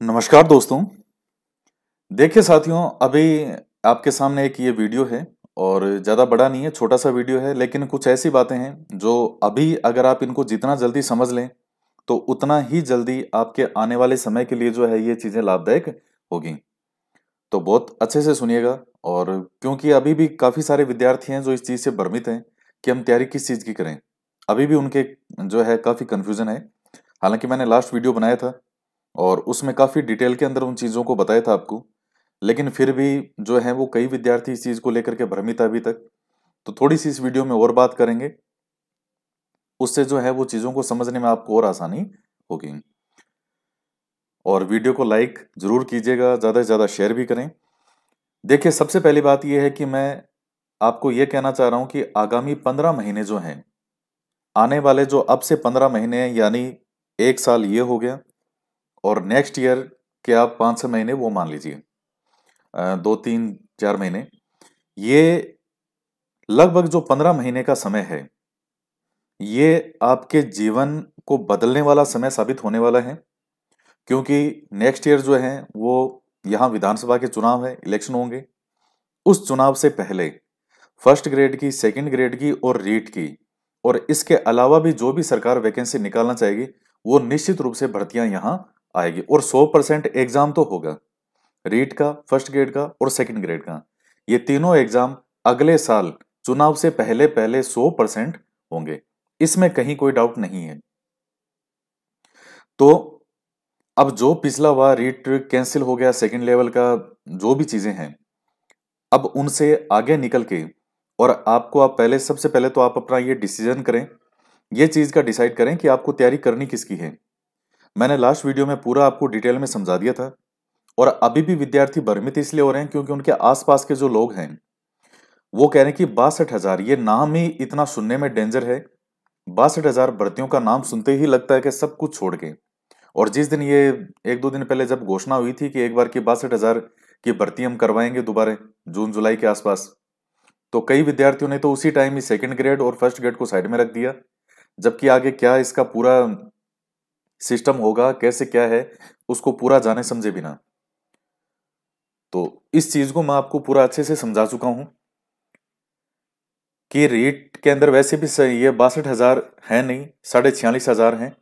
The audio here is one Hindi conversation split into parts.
नमस्कार दोस्तों। देखिए साथियों, अभी आपके सामने एक ये वीडियो है और ज़्यादा बड़ा नहीं है, छोटा सा वीडियो है, लेकिन कुछ ऐसी बातें हैं जो अभी अगर आप इनको जितना जल्दी समझ लें तो उतना ही जल्दी आपके आने वाले समय के लिए जो है ये चीज़ें लाभदायक होगी। तो बहुत अच्छे से सुनिएगा। और क्योंकि अभी भी काफ़ी सारे विद्यार्थी हैं जो इस चीज़ से भ्रमित हैं कि हम तैयारी किस चीज़ की करें। अभी भी उनके जो है काफ़ी कन्फ्यूज़न है। हालांकि मैंने लास्ट वीडियो बनाया था और उसमें काफ़ी डिटेल के अंदर उन चीज़ों को बताया था आपको, लेकिन फिर भी जो है वो कई विद्यार्थी इस चीज़ को लेकर के भ्रमित है अभी तक। तो थोड़ी सी इस वीडियो में और बात करेंगे, उससे जो है वो चीज़ों को समझने में आपको और आसानी होगी। और वीडियो को लाइक जरूर कीजिएगा, ज़्यादा से ज़्यादा शेयर भी करें। देखिए, सबसे पहली बात यह है कि मैं आपको ये कहना चाह रहा हूँ कि आगामी 15 महीने जो हैं, आने वाले जो अब से 15 महीने हैं, यानी 1 साल ये हो गया, और नेक्स्ट ईयर के आप 5 6 महीने वो मान लीजिए, 2 3 4 महीने, ये लगभग जो 15 महीने का समय है, ये आपके जीवन को बदलने वाला समय साबित होने वाला है। क्योंकि नेक्स्ट ईयर जो है वो यहाँ विधानसभा के चुनाव है, इलेक्शन होंगे। उस चुनाव से पहले फर्स्ट ग्रेड की, सेकंड ग्रेड की और रीट की, और इसके अलावा भी जो भी सरकार वैकेंसी निकालना चाहेगी, वो निश्चित रूप से भर्तियां यहाँ आएगी। और 100% एग्जाम तो होगा, रीट का, फर्स्ट ग्रेड का और सेकंड ग्रेड का। ये तीनों एग्जाम अगले साल चुनाव से पहले पहले 100% होंगे, इसमें कहीं कोई डाउट नहीं है। तो अब जो पिछला हुआ, रीट कैंसिल हो गया, सेकंड लेवल का जो भी चीजें हैं, अब उनसे आगे निकल के, और आपको, आप पहले, सबसे पहले तो आप अपना ये डिसीजन करें, ये चीज का डिसाइड करें कि आपको तैयारी करनी किसकी है। मैंने लास्ट वीडियो में पूरा आपको डिटेल में समझा दिया था। और अभी भी विद्यार्थी भ्रमित इसलिए हो रहे हैं क्योंकि उनके आसपास के जो लोग हैं वो कह रहे हैं कि 62,000, ये नाम ही इतना सुनने में डेंजर है। 62,000 भर्तियों का नाम सुनते ही लगता है कि सब कुछ छोड़ के। और जिस दिन ये, 1 2 दिन पहले जब घोषणा हुई थी कि एक बार की 62,000 की भर्ती हम करवाएंगे दोबारा जून जुलाई के आसपास, तो कई विद्यार्थियों ने तो उसी टाइम ही सेकंड ग्रेड और फर्स्ट ग्रेड को साइड में रख दिया। जबकि आगे क्या इसका पूरा सिस्टम होगा, कैसे क्या है, उसको पूरा जाने समझे बिना। तो इस चीज को मैं आपको पूरा अच्छे से समझा चुका हूं कि रेट के अंदर वैसे भी सही, ये 62,000 है नहीं, 46,500 हैं।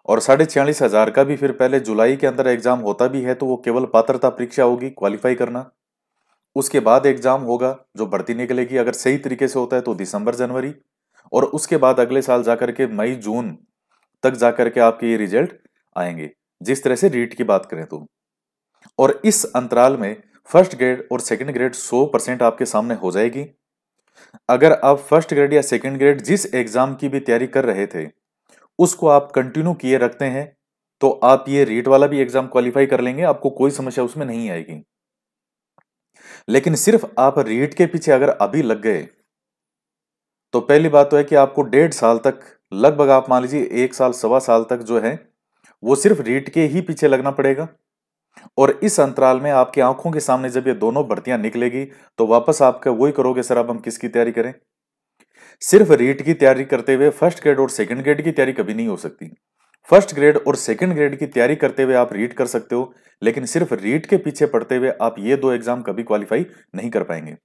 और 46,500 का भी फिर पहले जुलाई के अंदर एग्जाम होता भी है तो वो केवल पात्रता परीक्षा होगी, क्वालिफाई करना। उसके बाद एग्जाम होगा जो भर्ती निकलेगी, अगर सही तरीके से होता है तो दिसंबर जनवरी। और उसके बाद अगले साल जाकर के मई जून तक जाकर के आपके ये रिजल्ट आएंगे, जिस तरह से रीट की बात करें तो। और इस अंतराल में फर्स्ट ग्रेड और सेकंड ग्रेड 100% आपके सामने हो जाएगी। अगर आप फर्स्ट ग्रेड या सेकंड ग्रेड जिस एग्जाम की भी तैयारी कर रहे थे उसको आप कंटिन्यू किए रखते हैं, तो आप ये रीट वाला भी एग्जाम क्वालिफाई कर लेंगे, आपको कोई समस्या उसमें नहीं आएगी। लेकिन सिर्फ आप रीट के पीछे अगर अभी लग गए तो पहली बात तो है कि आपको 1.5 साल तक, लगभग आप मान लीजिए 1 साल 1.25 साल तक जो है वो सिर्फ रीट के ही पीछे लगना पड़ेगा। और इस अंतराल में आपकी आंखों के सामने जब ये दोनों भर्तियां निकलेगी तो वापस आपका वही करोगे, सर अब हम किसकी तैयारी करें। सिर्फ रीट की तैयारी करते हुए फर्स्ट ग्रेड और सेकंड ग्रेड की तैयारी कभी नहीं हो सकती। फर्स्ट ग्रेड और सेकंड ग्रेड की तैयारी करते हुए आप रीट कर सकते हो, लेकिन सिर्फ रीट के पीछे पढ़ते हुए आप ये दो एग्जाम कभी क्वालिफाई नहीं कर पाएंगे।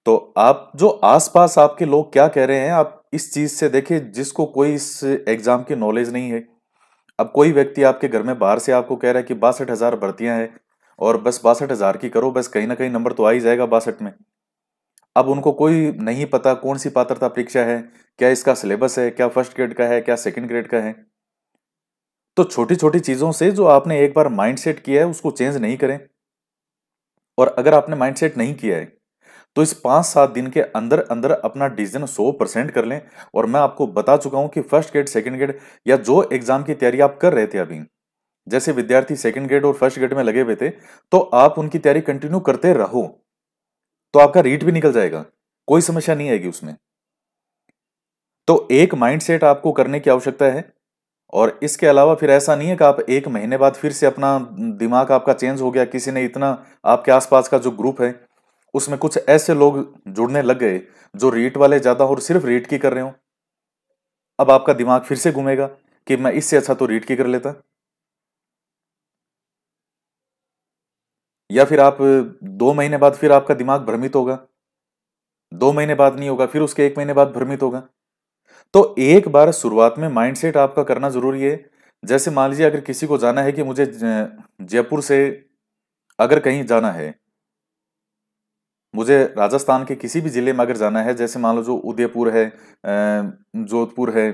तो आप जो आसपास आपके लोग क्या कह रहे हैं, आप इस चीज से देखिए, जिसको कोई इस एग्जाम की नॉलेज नहीं है। अब कोई व्यक्ति आपके घर में बाहर से आपको कह रहा है कि 62,000 भर्तियां हैं और बस 62,000 की करो, बस कहीं ना कहीं नंबर तो आ ही जाएगा 62 में। अब उनको कोई नहीं पता कौन सी पात्रता परीक्षा है, क्या इसका सिलेबस है, क्या फर्स्ट ग्रेड का है, क्या सेकंड ग्रेड का है। तो छोटी छोटी चीजों से जो आपने एक बार माइंडसेट किया है उसको चेंज नहीं करें। और अगर आपने माइंडसेट नहीं किया है तो इस 5 7 दिन के अंदर अंदर अपना डिसीजन 100% कर लें। और मैं आपको बता चुका हूं कि फर्स्ट ग्रेड, सेकंड ग्रेड या जो एग्जाम की तैयारी आप कर रहे थे अभी, जैसे विद्यार्थी सेकंड ग्रेड और फर्स्ट ग्रेड में लगे हुए थे, तो आप उनकी तैयारी कंटिन्यू करते रहो, तो आपका रीट भी निकल जाएगा, कोई समस्या नहीं आएगी उसमें। तो एक माइंडसेट आपको करने की आवश्यकता है। और इसके अलावा फिर ऐसा नहीं है कि आप 1 महीने बाद फिर से अपना दिमाग आपका चेंज हो गया, किसी ने इतना, आपके आसपास का जो ग्रुप है उसमें कुछ ऐसे लोग जुड़ने लग गए जो रीट वाले ज्यादा और सिर्फ रीट की कर रहे हो। अब आपका दिमाग फिर से घूमेगा कि मैं इससे अच्छा तो रीट की कर लेता। या फिर आप 2 महीने बाद फिर आपका दिमाग भ्रमित होगा, 2 महीने बाद नहीं होगा, फिर उसके 1 महीने बाद भ्रमित होगा। तो एक बार शुरुआत में माइंडसेट आपका करना जरूरी है। जैसे मान लीजिए अगर किसी को जाना है कि मुझे जयपुर से अगर कहीं जाना है, मुझे राजस्थान के किसी भी जिले में अगर जाना है, जैसे मान लो जो उदयपुर है, जोधपुर है,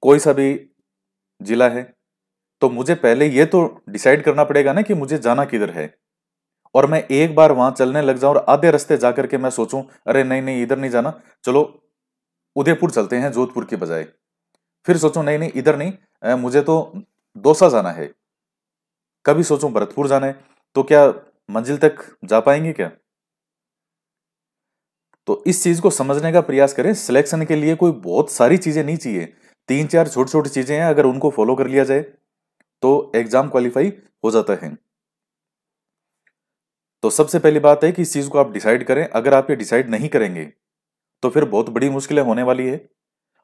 कोई सा भी जिला है, तो मुझे पहले ये तो डिसाइड करना पड़ेगा ना कि मुझे जाना किधर है। और मैं एक बार वहां चलने लग जाऊं और आधे रास्ते जाकर के मैं सोचूं अरे नहीं नहीं इधर नहीं जाना, चलो उदयपुर चलते हैं जोधपुर की बजाय। फिर सोचूं नहीं नहीं इधर नहीं, मुझे तो दौसा जाना है। कभी सोचूं भरतपुर जाना है, तो क्या मंजिल तक जा पाएंगे क्या? तो इस चीज को समझने का प्रयास करें। सिलेक्शन के लिए कोई बहुत सारी चीजें नहीं चाहिए, 3-4 छोटी छोटी चीजें हैं, अगर उनको फॉलो कर लिया जाए तो एग्जाम क्वालिफाई हो जाता है। तो सबसे पहली बात है कि इस चीज को आप डिसाइड करें। अगर आप ये डिसाइड नहीं करेंगे तो फिर बहुत बड़ी मुश्किलें होने वाली है।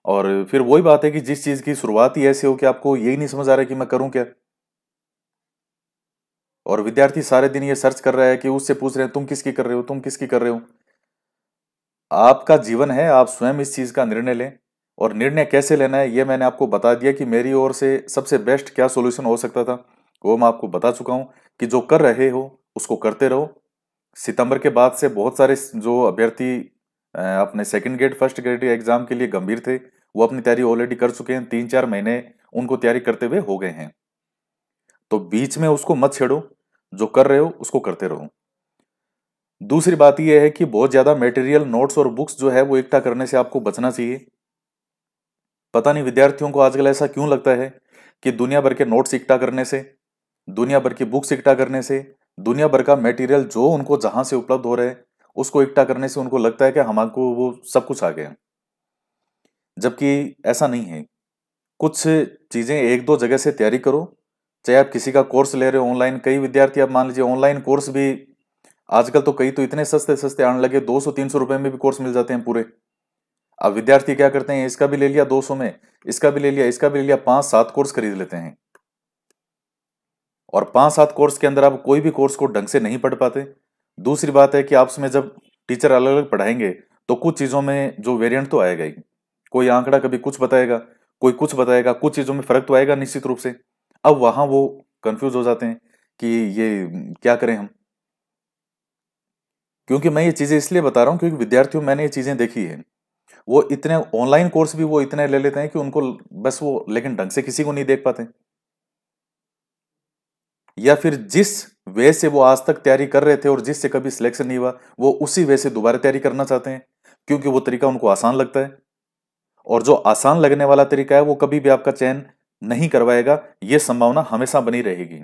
और फिर वही बात है कि जिस चीज की शुरुआत ही ऐसी हो कि आपको यही नहीं समझ आ रहा है कि मैं करूं क्या, और विद्यार्थी सारे दिन ये सर्च कर रहा है कि उससे पूछ रहे हैं तुम किसकी कर रहे हो, तुम किसकी कर रहे हो। आपका जीवन है, आप स्वयं इस चीज का निर्णय लें। और निर्णय कैसे लेना है ये मैंने आपको बता दिया कि मेरी ओर से सबसे बेस्ट क्या सॉल्यूशन हो सकता था, वो मैं आपको बता चुका हूं कि जो कर रहे हो उसको करते रहो। सितंबर के बाद से बहुत सारे जो अभ्यर्थी अपने second grade first grade exam के लिए गंभीर थे, वो अपनी तैयारी ऑलरेडी कर चुके हैं। 3-4 महीने उनको तैयारी करते हुए हो गए हैं। तो बीच में उसको मत छेड़ो, जो कर रहे हो उसको करते रहो। दूसरी बात यह है कि बहुत ज्यादा मटेरियल नोट्स और बुक्स जो है वो इकट्ठा करने से आपको बचना चाहिए। पता नहीं विद्यार्थियों को आजकल ऐसा क्यों लगता है कि दुनिया भर के नोट्स इकट्ठा करने से, दुनिया भर की बुक्स इकट्ठा करने से, दुनिया भर का मटेरियल जो उनको जहां से उपलब्ध हो रहा है उसको इकट्ठा करने से उनको लगता है कि हमको वो सब कुछ आ गया। जबकि ऐसा नहीं है। कुछ चीजें एक दो जगह से तैयारी करो। चाहे आप किसी का कोर्स ले रहे हो ऑनलाइन, कई विद्यार्थी आप मान लीजिए ऑनलाइन कोर्स भी आजकल तो कई तो इतने सस्ते सस्ते आने लगे, 200-300 रुपए में भी कोर्स मिल जाते हैं पूरे। अब विद्यार्थी क्या करते हैं, इसका भी ले लिया 200 में, इसका भी ले लिया, इसका भी ले लिया, 5-7 कोर्स खरीद लेते हैं। और 5-7 कोर्स के अंदर आप कोई भी कोर्स को ढंग से नहीं पढ़ पाते। दूसरी बात है कि आपस में जब टीचर अलग अलग पढ़ाएंगे तो कुछ चीजों में जो वेरिएंट तो आएगा ही। कोई आंकड़ा कभी कुछ बताएगा, कोई कुछ बताएगा, कुछ चीजों में फर्क तो आएगा निश्चित रूप से। अब वहां वो कंफ्यूज हो जाते हैं कि ये क्या करें हम। क्योंकि मैं ये चीजें इसलिए बता रहा हूँ क्योंकि विद्यार्थियों मैंने ये चीजें देखी है। वो इतने ऑनलाइन कोर्स भी वो इतने ले लेते हैं कि उनको बस वो लेकिन ढंग से किसी को नहीं देख पाते, या फिर जिस वे से वो आज तक तैयारी कर रहे थे और जिससे कभी सिलेक्शन नहीं हुआ वो उसी वे से दोबारा तैयारी करना चाहते हैं, क्योंकि वो तरीका उनको आसान लगता है। और जो आसान लगने वाला तरीका है वो कभी भी आपका चयन नहीं करवाएगा, ये संभावना हमेशा बनी रहेगी।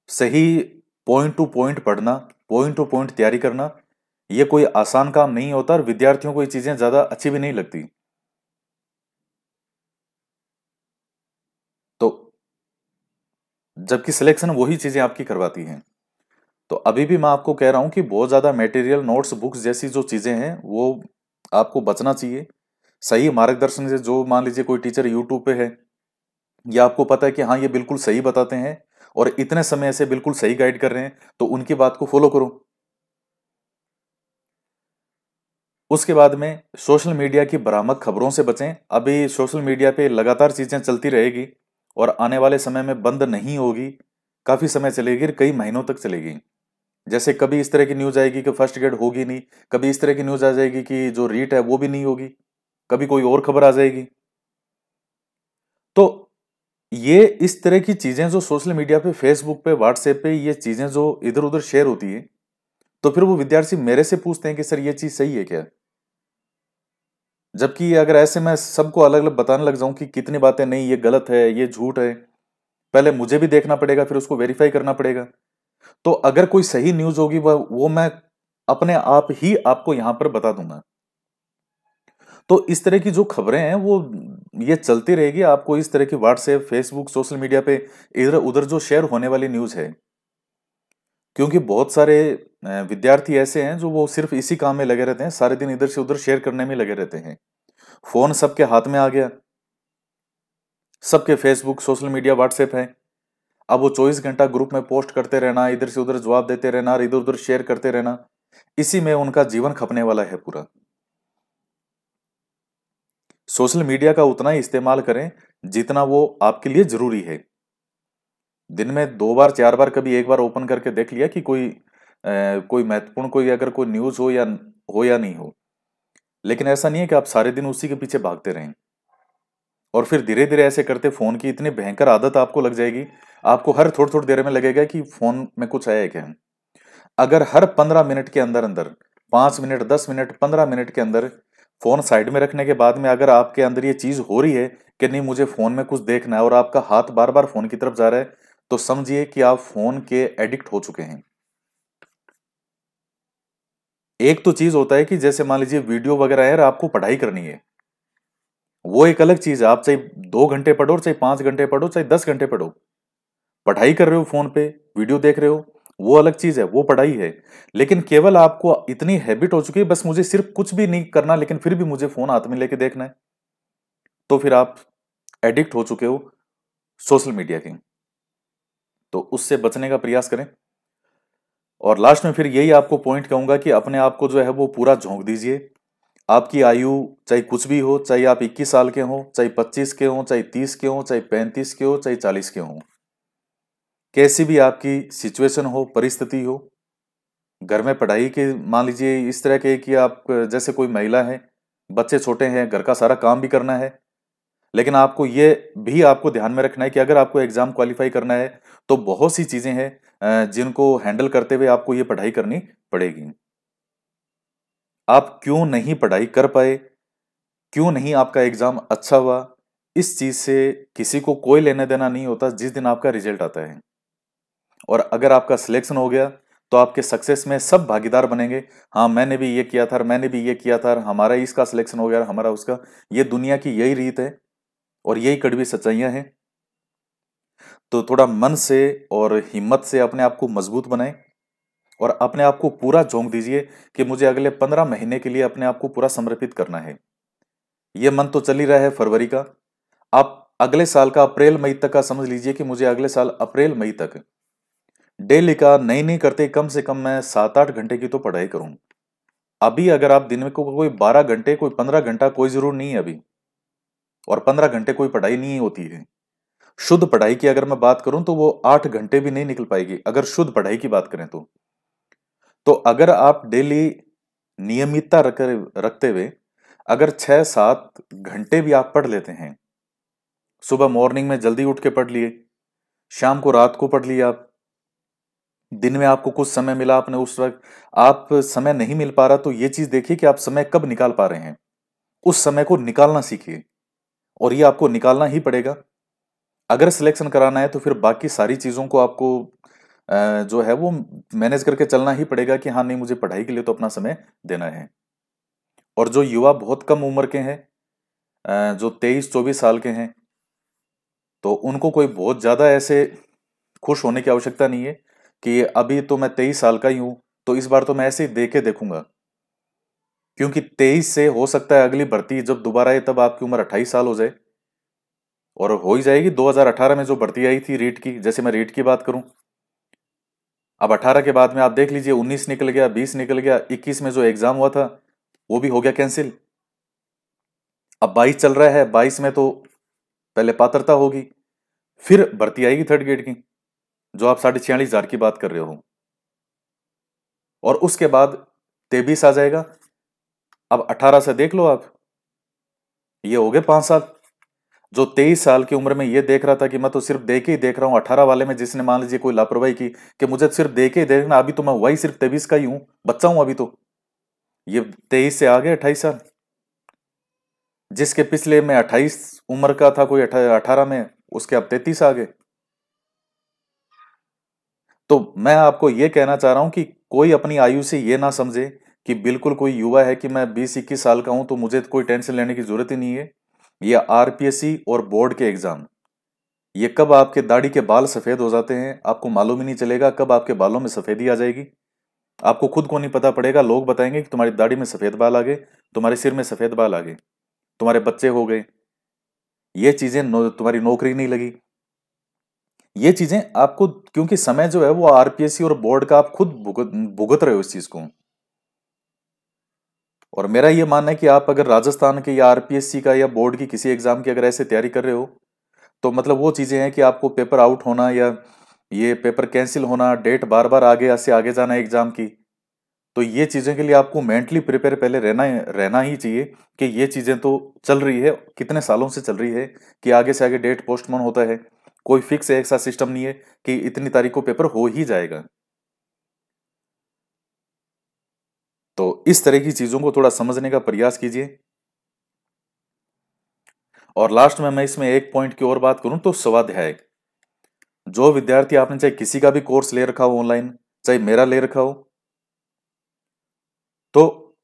सही पॉइंट टू पॉइंट पढ़ना, पॉइंट टू पॉइंट तैयारी करना, ये कोई आसान काम नहीं होता और विद्यार्थियों को ये चीजें ज्यादा अच्छी भी नहीं लगती। तो जबकि सिलेक्शन वही चीजें आपकी करवाती हैं। तो अभी भी मैं आपको कह रहा हूं कि बहुत ज्यादा मटेरियल नोट्स बुक्स जैसी जो चीजें हैं वो आपको बचना चाहिए। सही मार्गदर्शन से, जो मान लीजिए कोई टीचर यूट्यूब पे है या आपको पता है कि हाँ ये बिल्कुल सही बताते हैं और इतने समय से बिल्कुल सही गाइड कर रहे हैं, तो उनकी बात को फॉलो करो। उसके बाद में सोशल मीडिया की भ्रामक खबरों से बचें। अभी सोशल मीडिया पे लगातार चीजें चलती रहेगी और आने वाले समय में बंद नहीं होगी, काफी समय चलेगी, कई महीनों तक चलेगी। जैसे कभी इस तरह की न्यूज आएगी कि फर्स्ट ग्रेड होगी नहीं, कभी इस तरह की न्यूज आ जाएगी कि जो रीट है वो भी नहीं होगी, कभी कोई और खबर आ जाएगी। तो ये इस तरह की चीजें जो सोशल मीडिया पे, फेसबुक पे, व्हाट्सएप पे ये चीजें जो इधर उधर शेयर होती है, तो फिर वो विद्यार्थी मेरे से पूछते हैं कि सर ये चीज सही है क्या। जबकि अगर ऐसे मैं सबको अलग अलग बताने लग जाऊं कि कितनी बातें नहीं ये गलत है ये झूठ है, पहले मुझे भी देखना पड़ेगा, फिर उसको वेरीफाई करना पड़ेगा। तो अगर कोई सही न्यूज होगी वो मैं अपने आप ही आपको यहां पर बता दूंगा। तो इस तरह की जो खबरें हैं वो ये चलती रहेगी। आपको इस तरह की व्हाट्सएप, फेसबुक, सोशल मीडिया पे इधर उधर जो शेयर होने वाली न्यूज है, क्योंकि बहुत सारे विद्यार्थी ऐसे हैं जो वो सिर्फ इसी काम में लगे रहते हैं, सारे दिन इधर से उधर शेयर करने में लगे रहते हैं। फोन सबके हाथ में आ गया, सबके फेसबुक, सोशल मीडिया, व्हाट्सएप है। अब वो 24 घंटा ग्रुप में पोस्ट करते रहना, इधर से उधर जवाब देते रहना और इधर उधर शेयर करते रहना, इसी में उनका जीवन खपने वाला है पूरा। सोशल मीडिया का उतना ही इस्तेमाल करें जितना वो आपके लिए जरूरी है। दिन में 2 बार 4 बार, कभी एक बार ओपन करके देख लिया कि कोई महत्वपूर्ण कोई अगर कोई न्यूज हो या नहीं हो। लेकिन ऐसा नहीं है कि आप सारे दिन उसी के पीछे भागते रहें। और फिर धीरे धीरे ऐसे करते फोन की इतनी भयंकर आदत आपको लग जाएगी, आपको हर थोड़ी थोड़ी देर में लगेगा कि फोन में कुछ आया है क्या। अगर हर 15 मिनट के अंदर अंदर, 5 मिनट, 10 मिनट, 15 मिनट के अंदर फोन साइड में रखने के बाद में अगर आपके अंदर ये चीज हो रही है कि नहीं मुझे फोन में कुछ देखना है और आपका हाथ बार बार फोन की तरफ जा रहा है, तो समझिए कि आप फोन के एडिक्ट हो चुके हैं। एक तो चीज होता है कि जैसे मान लीजिए वीडियो वगैरह है और आपको पढ़ाई करनी है, वो एक अलग चीज है। आप चाहे 2 घंटे पढ़ो, चाहे 5 घंटे पढ़ो, चाहे 10 घंटे पढ़ो, पढ़ाई कर रहे हो फोन पे, वीडियो देख रहे हो, वो अलग चीज है, वो पढ़ाई है। लेकिन केवल आपको इतनी हैबिट हो चुकी है बस मुझे सिर्फ कुछ भी नहीं करना लेकिन फिर भी मुझे फोन हाथ में लेके देखना है, तो फिर आप एडिक्ट हो चुके हो सोशल मीडिया के। तो उससे बचने का प्रयास करें। और लास्ट में फिर यही आपको पॉइंट कहूंगा कि अपने आप को जो है वो पूरा झोंक दीजिए। आपकी आयु चाहे कुछ भी हो, चाहे आप 21 साल के हो, चाहे 25 के हो, चाहे 30 के हो, चाहे 35 के हो, चाहे 40 के हो, कैसी भी आपकी सिचुएशन हो, परिस्थिति हो, घर में पढ़ाई के मान लीजिए इस तरह के कि आप जैसे कोई महिला है, बच्चे छोटे हैं, घर का सारा काम भी करना है, लेकिन आपको ये भी आपको ध्यान में रखना है कि अगर आपको एग्जाम क्वालिफाई करना है तो बहुत सी चीजें हैं जिनको हैंडल करते हुए आपको ये पढ़ाई करनी पड़ेगी। आप क्यों नहीं पढ़ाई कर पाए, क्यों नहीं आपका एग्जाम अच्छा हुआ, इस चीज से किसी को कोई लेना देना नहीं होता जिस दिन आपका रिजल्ट आता है। और अगर आपका सिलेक्शन हो गया तो आपके सक्सेस में सब भागीदार बनेंगे। हाँ मैंने भी ये किया था, मैंने भी ये किया था, हमारा इसका सिलेक्शन हो गया, हमारा उसका। ये दुनिया की यही रीत है और यही कड़वी सच्चाइयां हैं। तो थोड़ा मन से और हिम्मत से अपने आप को मजबूत बनाएं और अपने आप को पूरा झोंक दीजिए कि मुझे अगले 15 महीने के लिए अपने आप को पूरा समर्पित करना है। ये मन तो चल ही रहा है फरवरी का, आप अगले साल का अप्रैल मई तक का समझ लीजिए कि मुझे अगले साल अप्रैल मई तक डेली का नहीं करते कम से कम मैं 7-8 घंटे की तो पढ़ाई करूं। अभी अगर आप दिन में को कोई 12 घंटे, कोई 15 घंटा, कोई जरूर नहीं है अभी, और 15 घंटे कोई पढ़ाई नहीं होती है। शुद्ध पढ़ाई की अगर मैं बात करूं तो वो 8 घंटे भी नहीं निकल पाएगी अगर शुद्ध पढ़ाई की बात करें तो अगर आप डेली नियमितता रखते हुए अगर 6-7 घंटे भी आप पढ़ लेते हैं, सुबह मॉर्निंग में जल्दी उठ के पढ़ लिए, शाम को रात को पढ़ लिया, आप दिन में आपको कुछ समय मिला, आपने उस वक्त आप समय नहीं मिल पा रहा तो ये चीज देखिए कि आप समय कब निकाल पा रहे हैं, उस समय को निकालना सीखिए और ये आपको निकालना ही पड़ेगा। अगर सिलेक्शन कराना है तो फिर बाकी सारी चीजों को आपको जो है वो मैनेज करके चलना ही पड़ेगा कि हाँ नहीं मुझे पढ़ाई के लिए तो अपना समय देना है। और जो युवा बहुत कम उम्र के हैं, जो 23-24 साल के हैं, तो उनको कोई बहुत ज्यादा ऐसे खुश होने की आवश्यकता नहीं है कि अभी तो मैं 23 साल का ही हूं तो इस बार तो मैं ऐसे ही दे के देखूंगा। क्योंकि 23 से हो सकता है अगली भर्ती जब दोबारा आए तब आपकी उम्र 28 साल हो जाए, और हो ही जाएगी। 2018 में जो भर्ती आई थी रीट की, जैसे मैं रीट की बात करूं, अब 18 के बाद में आप देख लीजिए 19 निकल गया, 20 निकल गया, 21 में जो एग्जाम हुआ था वो भी हो गया कैंसिल। अब 22 चल रहा है, 22 में तो पहले पात्रता होगी, फिर भर्ती आएगी थर्ड ग्रेड की जो आप 46,500 की बात कर रहे हो, और उसके बाद 23 आ जाएगा। अब 18 से देख लो आप, ये हो गए 5 साल। जो 23 साल की उम्र में ये देख रहा था कि मैं तो सिर्फ दे के ही देख रहा हूं, 18 वाले में जिसने मान लीजिए कोई लापरवाही की कि मुझे सिर्फ दे के ही देखना, अभी तो मैं वही सिर्फ 23 का ही हूं, बच्चा हूं अभी तो। ये 23 से आगे 28 साल, जिसके पिछले में 28 उम्र का था कोई 18 में, उसके अब 33 आ गए। तो मैं आपको ये कहना चाह रहा हूं कि कोई अपनी आयु से ये ना समझे कि बिल्कुल कोई युवा है कि मैं 20-21 साल का हूं तो मुझे कोई टेंशन लेने की जरूरत ही नहीं है। ये आरपीएससी और बोर्ड के एग्जाम, ये कब आपके दाढ़ी के बाल सफेद हो जाते हैं आपको मालूम ही नहीं चलेगा, कब आपके बालों में सफेदी आ जाएगी आपको खुद को नहीं पता पड़ेगा। लोग बताएंगे कि तुम्हारी दाढ़ी में सफेद बाल आ गए, तुम्हारे सिर में सफेद बाल आ गए, तुम्हारे बच्चे हो गए, ये चीजें तुम्हारी नौकरी नहीं लगी। ये चीजें आपको, क्योंकि समय जो है वो आरपीएससी और बोर्ड का आप खुद भुगत रहे हो इस चीज को। और मेरा ये मानना है कि आप अगर राजस्थान के या आरपीएससी का या बोर्ड की किसी एग्जाम की अगर ऐसे तैयारी कर रहे हो, तो मतलब वो चीजें हैं कि आपको पेपर आउट होना या ये पेपर कैंसिल होना, डेट बार बार आगे से आगे जाना एग्जाम की, तो ये चीजें के लिए आपको मेंटली प्रिपेयर पहले रहना ही चाहिए कि ये चीजें तो चल रही है, कितने सालों से चल रही है कि आगे से आगे डेट पोस्टपोन होता है। कोई फिक्स ऐसा सिस्टम नहीं है कि इतनी तारीख को पेपर हो ही जाएगा। तो इस तरह की चीजों को थोड़ा समझने का प्रयास कीजिए। और लास्ट में मैं इसमें एक पॉइंट की और बात करूं तो स्वाध्याय। जो विद्यार्थी, आपने चाहे किसी का भी कोर्स ले रखा हो ऑनलाइन, चाहे मेरा ले रखा हो, तो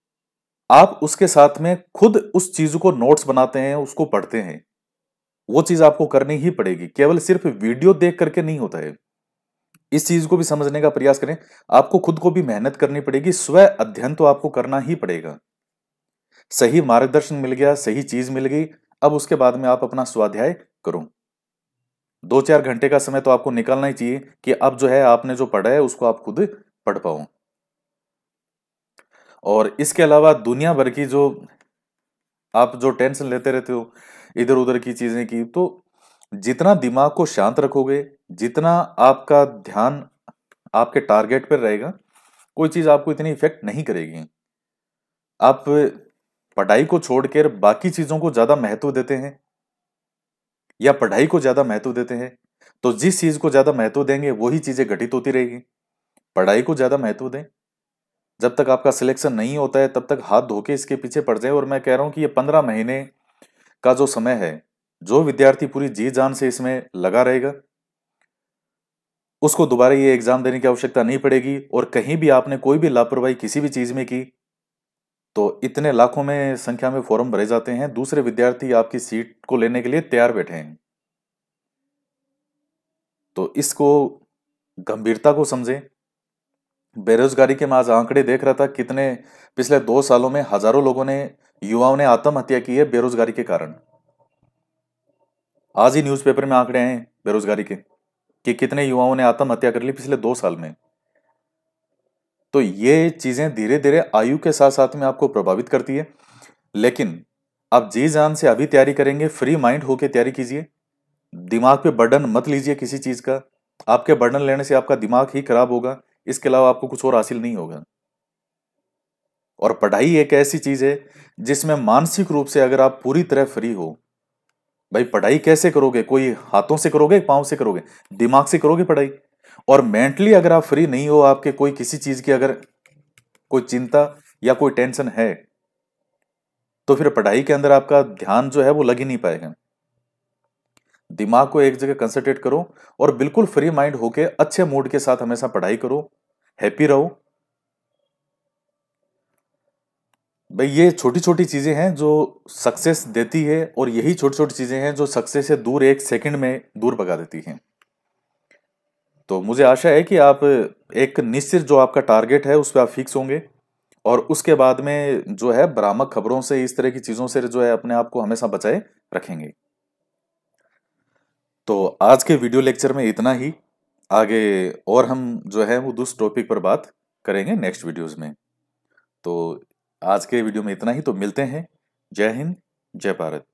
आप उसके साथ में खुद उस चीज को नोट्स बनाते हैं, उसको पढ़ते हैं। वो चीज आपको करनी ही पड़ेगी, केवल सिर्फ वीडियो देख करके नहीं होता है। इस चीज को भी समझने का प्रयास करें। आपको खुद को भी मेहनत करनी पड़ेगी, स्व अध्ययन तो आपको करना ही पड़ेगा। सही मार्गदर्शन मिल गया, सही चीज मिल गई, अब उसके बाद में आप अपना स्वाध्याय करो। 2-4 घंटे का समय तो आपको निकालना ही चाहिए कि अब जो है आपने जो पढ़ा है उसको आप खुद पढ़ पाओ। और इसके अलावा दुनिया भर की जो आप जो टेंशन लेते रहते हो इधर उधर की चीजें की, तो जितना दिमाग को शांत रखोगे, जितना आपका ध्यान आपके टारगेट पर रहेगा, कोई चीज आपको इतनी इफेक्ट नहीं करेगी। आप पढ़ाई को छोड़कर बाकी चीजों को ज्यादा महत्व देते हैं या पढ़ाई को ज्यादा महत्व देते हैं, तो जिस चीज को ज्यादा महत्व देंगे वही चीजें घटित होती रहेगी। पढ़ाई को ज्यादा महत्व दें, जब तक आपका सिलेक्शन नहीं होता है तब तक हाथ धो के इसके पीछे पड़ जाए। और मैं कह रहा हूं कि ये 15 महीने का जो समय है, जो विद्यार्थी पूरी जी जान से इसमें लगा रहेगा, उसको दोबारा ये एग्जाम देने की आवश्यकता नहीं पड़ेगी। और कहीं भी आपने कोई भी लापरवाही किसी भी चीज में की, तो इतने लाखों में संख्या में फॉर्म भरे जाते हैं, दूसरे विद्यार्थी आपकी सीट को लेने के लिए तैयार बैठे हैं। तो इसको गंभीरता को समझें। बेरोजगारी के मैं आज आंकड़े देख रहा था, कितने पिछले 2 सालों में हजारों लोगों ने, युवाओं ने आत्महत्या की है बेरोजगारी के कारण। आज ही न्यूज़पेपर में आंकड़े आए हैं बेरोजगारी के कि कितने युवाओं ने आत्महत्या कर ली पिछले 2 साल में। तो ये चीजें धीरे धीरे आयु के साथ साथ में आपको प्रभावित करती है। लेकिन आप जी जान से अभी तैयारी करेंगे, फ्री माइंड होके तैयारी कीजिए। दिमाग पे बर्डन मत लीजिए किसी चीज का। आपके बर्डन लेने से आपका दिमाग ही खराब होगा, इसके अलावा आपको कुछ और हासिल नहीं होगा। और पढ़ाई एक ऐसी चीज है जिसमें मानसिक रूप से अगर आप पूरी तरह फ्री हो, भाई पढ़ाई कैसे करोगे? कोई हाथों से करोगे, पांव से करोगे? दिमाग से करोगे पढ़ाई। और मेंटली अगर आप फ्री नहीं हो, आपके कोई किसी चीज की अगर कोई चिंता या कोई टेंशन है, तो फिर पढ़ाई के अंदर आपका ध्यान जो है वो लग ही नहीं पाएगा। दिमाग को एक जगह कंसंट्रेट करो और बिल्कुल फ्री माइंड होके अच्छे मूड के साथ हमेशा पढ़ाई करो, हैप्पी रहो। भाई ये छोटी छोटी चीजें हैं जो सक्सेस देती है, और यही छोटी छोटी चीजें हैं जो सक्सेस से दूर, 1 सेकंड में दूर भगा देती हैं। तो मुझे आशा है कि आप एक निश्चित जो आपका टारगेट है उस पर आप फिक्स होंगे, और उसके बाद में जो है भ्रामक खबरों से, इस तरह की चीजों से जो है अपने आप को हमेशा बचाए रखेंगे। तो आज के वीडियो लेक्चर में इतना ही। आगे और हम जो है वो दूसरे टॉपिक पर बात करेंगे नेक्स्ट वीडियोस में। तो आज के वीडियो में इतना ही, तो मिलते हैं। जय हिंद, जय भारत।